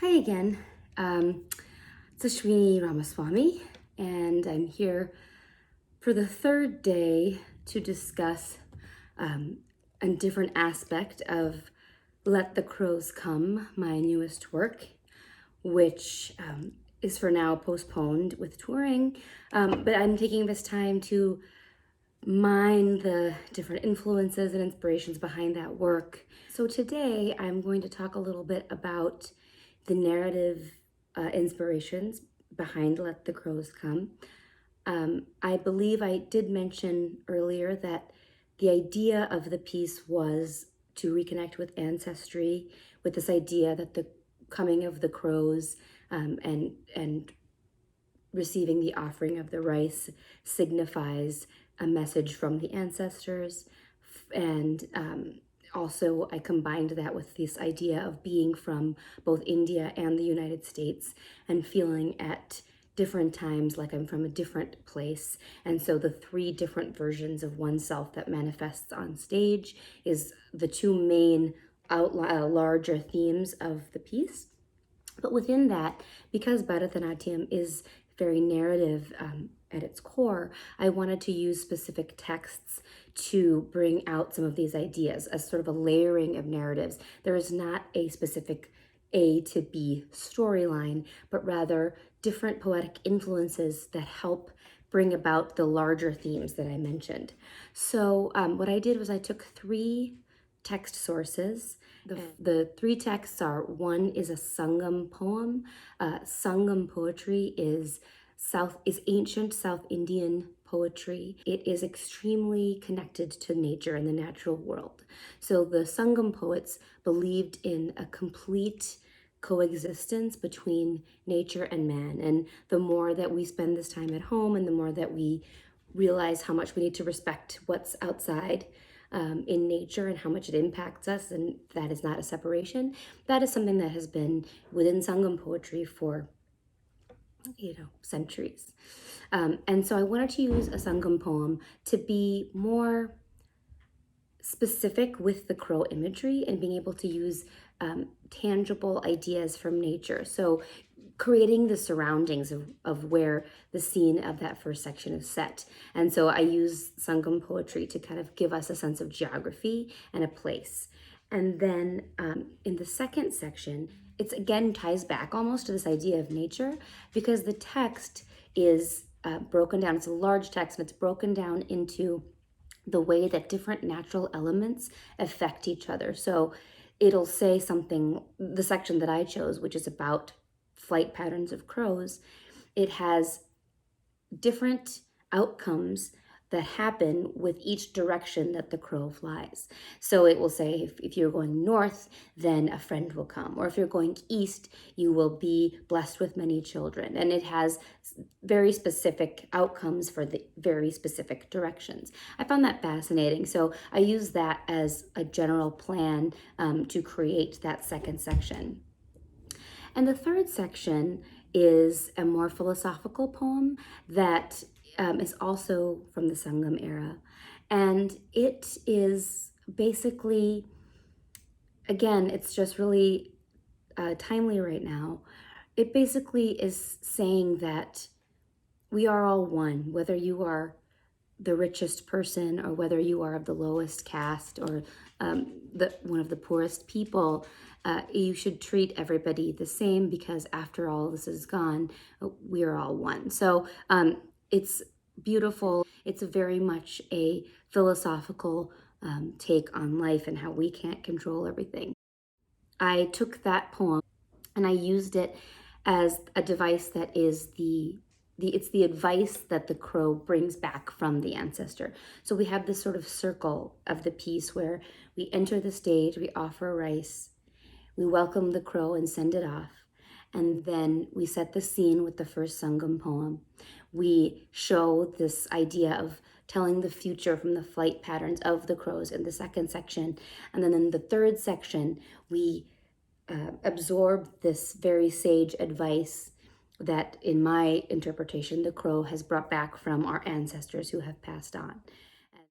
Hi again. It's Ashwini Ramaswamy, and I'm here for the third day to discuss a different aspect of Let the Crows Come, my newest work, which is for now postponed with touring. But I'm taking this time to mine the different influences and inspirations behind that work. So today I'm going to talk a little bit about the narrative inspirations behind Let the Crows Come. I believe I did mention earlier that the idea of the piece was to reconnect with ancestry, with this idea that the coming of the crows and receiving the offering of the rice signifies a message from the ancestors. And also, I combined that with this idea of being from both India and the United States and feeling at different times like I'm from a different place. And so the three different versions of oneself that manifests on stage is the two main larger themes of the piece. But within that, because Bharatanatyam is very narrative at its core, I wanted to use specific texts to bring out some of these ideas as sort of a layering of narratives. There is not a specific A to B storyline, but rather different poetic influences that help bring about the larger themes that I mentioned. So what I did was I took three text sources. The three texts are, one is a Sangam poem. Sangam poetry is ancient South Indian poetry. It is extremely connected to nature and the natural world. So the Sangam poets believed in a complete coexistence between nature and man. And the more that we spend this time at home and the more that we realize how much we need to respect what's outside in nature and how much it impacts us, and that is not a separation. That is something that has been within Sangam poetry for centuries. And so I wanted to use a Sangam poem to be more specific with the crow imagery and being able to use tangible ideas from nature. So creating the surroundings of where the scene of that first section is set. And so I use Sangam poetry to kind of give us a sense of geography and a place. And then in the second section, it's again ties back almost to this idea of nature, because the text is broken down. It's a large text and it's broken down into the way that different natural elements affect each other. So it'll say something, the section that I chose, which is about flight patterns of crows, it has different outcomes that happen with each direction that the crow flies. So it will say if you're going north, then a friend will come. Or if you're going east, you will be blessed with many children. And it has very specific outcomes for the very specific directions. I found that fascinating. So I use that as a general plan to create that second section. And the third section is a more philosophical poem that is also from the Sangam era. And it is basically, again, it's just really timely right now. It basically is saying that we are all one, whether you are the richest person or whether you are of the lowest caste or one of the poorest people. You should treat everybody the same, because after all this is gone, we are all one. So it's beautiful. It's very much a philosophical take on life and how we can't control everything. I took that poem and I used it as a device that is it's the advice that the crow brings back from the ancestor. So we have this sort of circle of the piece where we enter the stage, we offer rice, we welcome the crow and send it off. And then we set the scene with the first Sangam poem. We show this idea of telling the future from the flight patterns of the crows in the second section. And then in the third section, we absorb this very sage advice that, in my interpretation, the crow has brought back from our ancestors who have passed on.